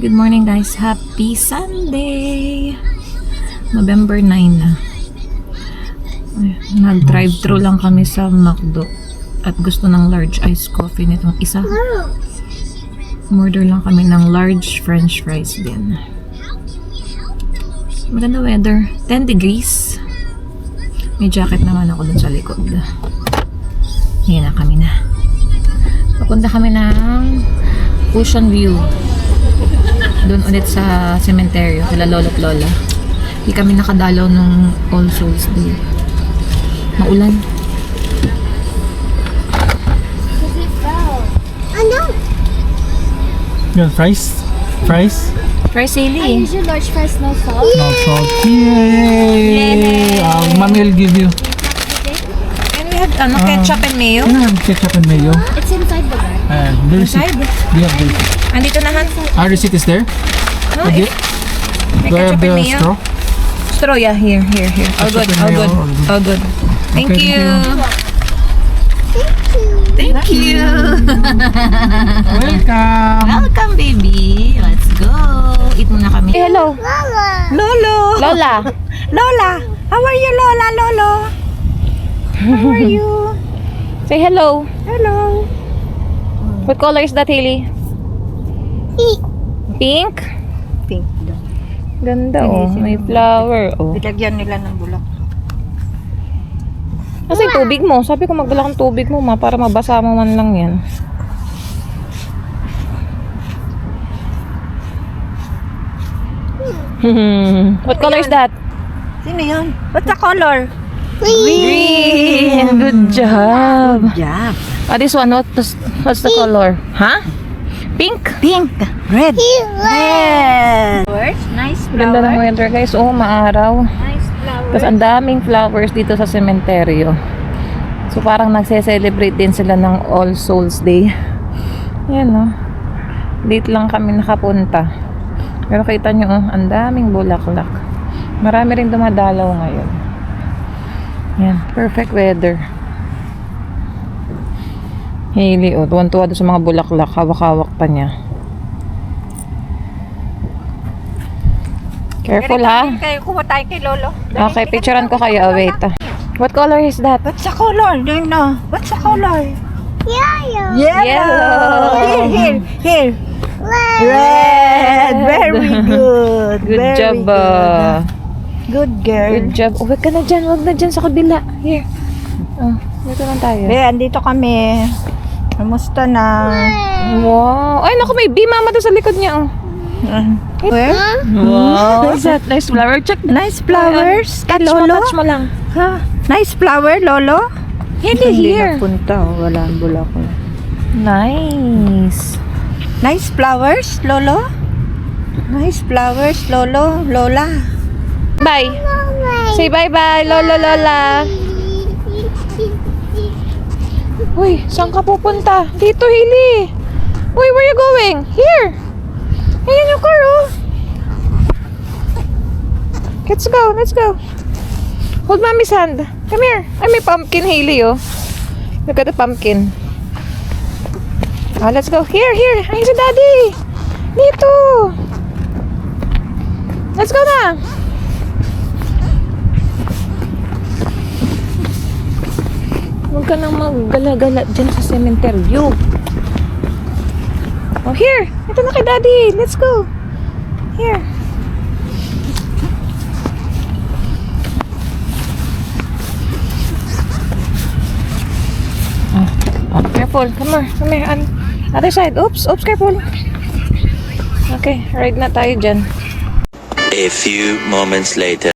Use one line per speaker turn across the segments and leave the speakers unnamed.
Good morning guys, happy Sunday! November 9 na. Nag-drive-thru lang kami sa McDo at gusto ng large iced coffee nitong isa. Order lang kami ng large french fries din. Maganda weather, 10 degrees. May jacket naman ako dun sa likod. Yan na kami na. Papunta kami ng Ocean View. Doon ulit sa cementerio, kila lolo't lola. Hindi kami nakadalaw nung All Souls Day. Maulan.
You want fries? Fries?
Fries Haley.
I usually large fries, no salt.
No salt. Yay! Mommy will give you.
And we have ketchup and mayo.
Yeah, ketchup and mayo.
It's inside the bag.
The receipt.
Inside?
Do you have the receipt?
Andito na Han.
Our receipt is there?
No,
Okay.
may
Do I have
ketchup and
the
mayo.
straw?
Straw, yeah, here. All good,
Ketchup and
all
mayo,
good,
all good.
all good. Thank
Okay,
you.
Thank you.
Thank you.
Welcome!
Welcome, baby. Let's go. Eat muna kami.
Hello.
Lolo.
Lola.
Lola. How are you, Lola? Lolo. How are you?
Say hello.
Hello.
What color is that, Haley? Pink?
Pink daw.
Ganda oh. May flower oh.
Nilagyan nila ng bulak.
Kasi tubig mo. Sabi ko magdala kang tubig mo ma para mabasa mo man lang yan. What color is that?
Sino yun? What's the color?
Green. Good job.
Yeah.
This one, what's the color? Huh? Pink?
Pink. Red. Red. Flowers. Nice
Ganda ng
flower.
weather guys. Oh, maaraw.
Nice flower.
Tapos ang daming flowers dito sa cementerio. So parang nagse-celebrate din sila ng All Souls Day. Yan no. Dito lang kami nakapunta. Pero kita nyo oh, ang daming bulaklak. Marami rin dumadalaw ngayon. Yan, perfect weather. Hailey oh, tuwan-tuwa doon sa mga bulaklak. Hawak-hawak pa niya. Careful ha.
Kayo, kuha tayo kay Lolo.
Okay, picturean ko kayo. Oh, wait. What color is that?
What's the color? Do you know? What's the color?
Yellow.
Yellow.
Here. Red. Very good.
Good
Very
job.
Good girl.
Good job. Oh, wag ka na dyan. Wag na dyan sa kabila. Here. Oh, dito lang tayo.
Andito kami. Kamusta na?
Wow. Ay, naku, may bee mama doon sa likod niya. Oh.
Where?
Wow. What's that? Nice flower. Check.
Nice flowers.
Touch mo,
Lolo?
touch mo lang.
Ha? Nice flower, Lolo?
Hindi, here.
Napunta. Wala ang bulak ko.
Nice.
Nice flowers, Lolo? Nice flowers, Lolo, Lola.
Bye. Say bye-bye, Lolo, Lola. Uy, saan ka pupunta? Dito, Hili. Uy, where you going? Here. Ayan yung car, oh. Let's go, let's go. Hold mommy's hand. Come here. Ay, may pumpkin, Hailey, oh. Look at the pumpkin. Oh, let's go. Here. Ay, si Daddy. Dito. Let's go na. Huwag ka nang maggala-gala dyan sa cementerio. Oh, here. Ito na kay Daddy. Let's go. Here. Oh, careful. Come here. Other side. Oops, careful. Okay, ride na tayo dyan.
A few moments later.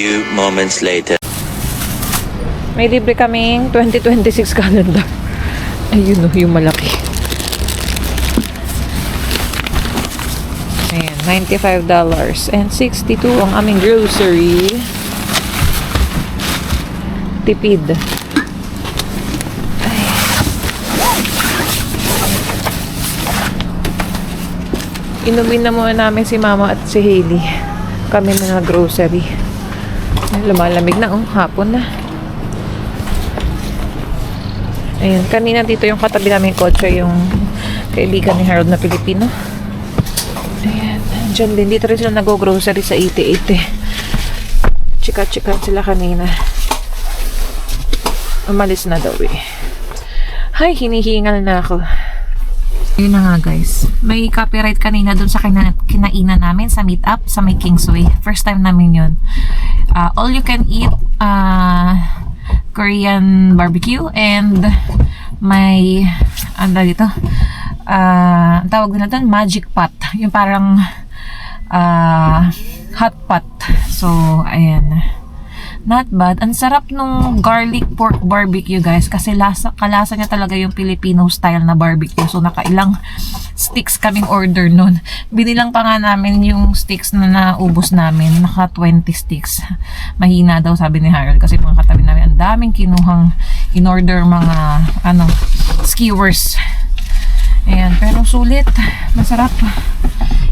few moments later.
May libre kaming 2026 calendar. Ayun o, yung malaki. Ayan, $95 and $62 ang aming grocery. Tipid. Ay. Inumin na muna namin si Mama at si Hailey. Kami na grocery. Lumalamig na, hapon na. Ayun, kanina dito yung katabi namin kotse, yung kaibigan ni Harold na Pilipino. Ayan, dyan din. Dito rin sila nag-grocery sa 80-80. Chika-chika sila kanina. Umalis na daw eh. Ay, hinihingal na ako.
Yun na nga guys. May copyright kanina dun sa kinainan namin sa meetup sa may Kingsway. First time namin yun. All you can eat Korean barbecue and may ano dito ang tawag nila doon, magic pot, yung parang hot pot. So ayan, not bad. Ang sarap nung garlic pork barbecue guys, kasi kalasa niya talaga yung Filipino style na barbecue. So nakailang sticks kaming order nun. Binilang pa nga namin yung sticks na naubos namin. Naka 20 sticks. Mahina daw sabi ni Harold, kasi mga katabi namin ang daming kinuhang in-order mga skewers. Ayan, pero sulit. Masarap.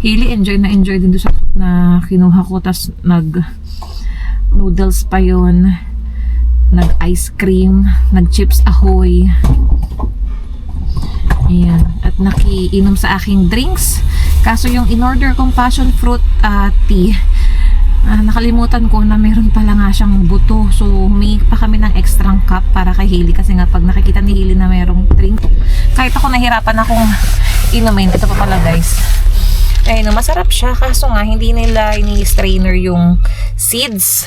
Hailey enjoy na enjoy din doon sa na kinuha ko. Tas noodles pa yun, nag-ice cream, nag-chips ahoy. Ayan, at nakiinom sa aking drinks. Kaso yung in-order kong passion fruit tea, nakalimutan ko na meron pala nga siyang buto. So humingi pa kami ng extra cup para kay Hailey, kasi nga pag nakikita ni Hailey na merong drink, kahit ako nahirapan akong inumin. Ito pa pala guys. Ayun, masarap siya, kaso nga hindi nila ini-strainer yung seeds.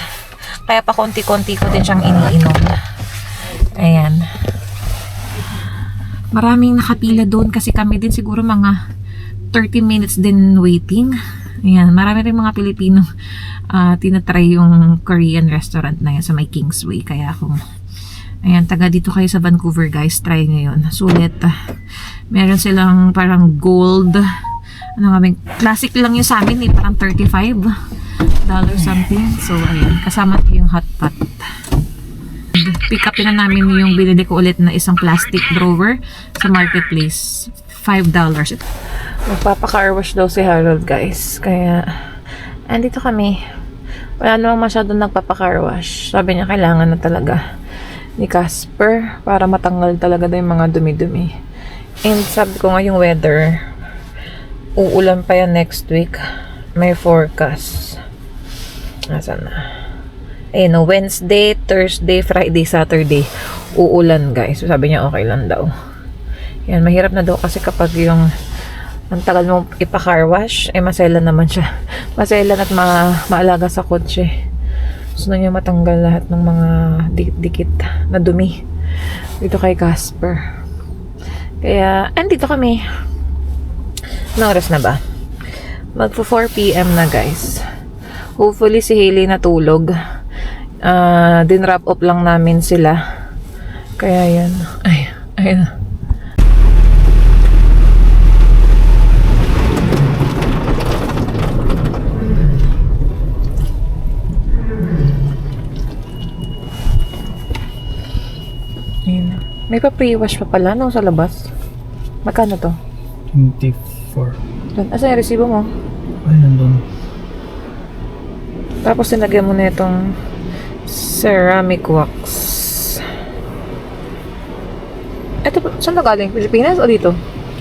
Kaya pa konti-konti ko din siyang iniinom. Ayan. Maraming nakapila doon kasi kami din siguro mga 30 minutes din waiting. Ayan, marami rin mga Pilipino tinatry yung Korean restaurant na yan sa may Kingsway. Kaya kung ayan, taga dito kayo sa Vancouver guys, try nyo yun. Sulit. Meron silang parang gold, ano nga, classic lang yung sa amin eh, parang $35 something. So ayan, kasama yung hot pot. Pick up na namin yung binili ko ulit na isang plastic drawer sa marketplace. $5.
Magpapa-car wash daw si Harold guys. Kaya andito kami. Wala namang masyadong nagpapa-car wash. Sabi niya kailangan na talaga ni Casper para matanggal talaga daw yung mga dumi-dumi. And sabi ko nga yung weather, uulan pa yan next week. May forecast. Nasaan na? Ayun, Wednesday, Thursday, Friday, Saturday, uulan guys. So, sabi niya okay lang daw. Yan, mahirap na daw kasi kapag yung ang tagal mo ipa-car wash, eh maselan naman siya. Maselan at maalaga sa kotse. Gusto niya matanggal lahat ng mga dikit-dikit na dumi dito kay Casper. Kaya, andito kami. Anong oras na ba? Magpo 4 PM na guys. Hopefully si Hailey natulog. Din wrap up lang namin sila. Kaya yan. Ay, ayun. Ayun. May pa pre-wash pa pala no sa labas. Magkano to?
24.
Asa yung resibo mo?
Ay, nandun.
Tapos sinagyan mo na itong ceramic wax. Ito, saan na galing? Pilipinas o dito?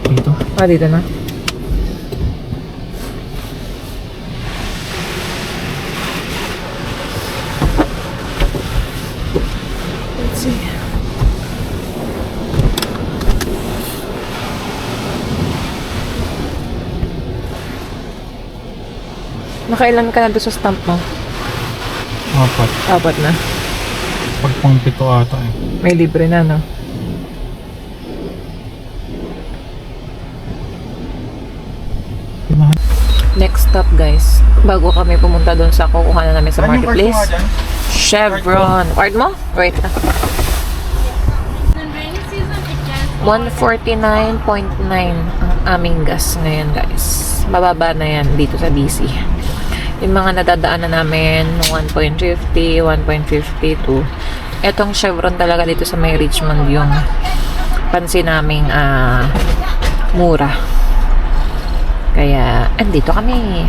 Dito.
Dito na. Let's see. Nakailan ka na doon sa stamp mo?
4.
4 na.
Pag pang 7 ata eh.
May libre na, no? Next stop guys, bago kami pumunta doon sa kukuha na namin sa marketplace. Chevron. Card mo? Wait lang. 149.9 ang aming gas ngayon guys. Bababa na yan dito sa BC. Yung mga nadadaan na namin 1.50, 1.52. Etong Chevron talaga dito sa may Richmond yung pansin naming mura. Kaya andito kami.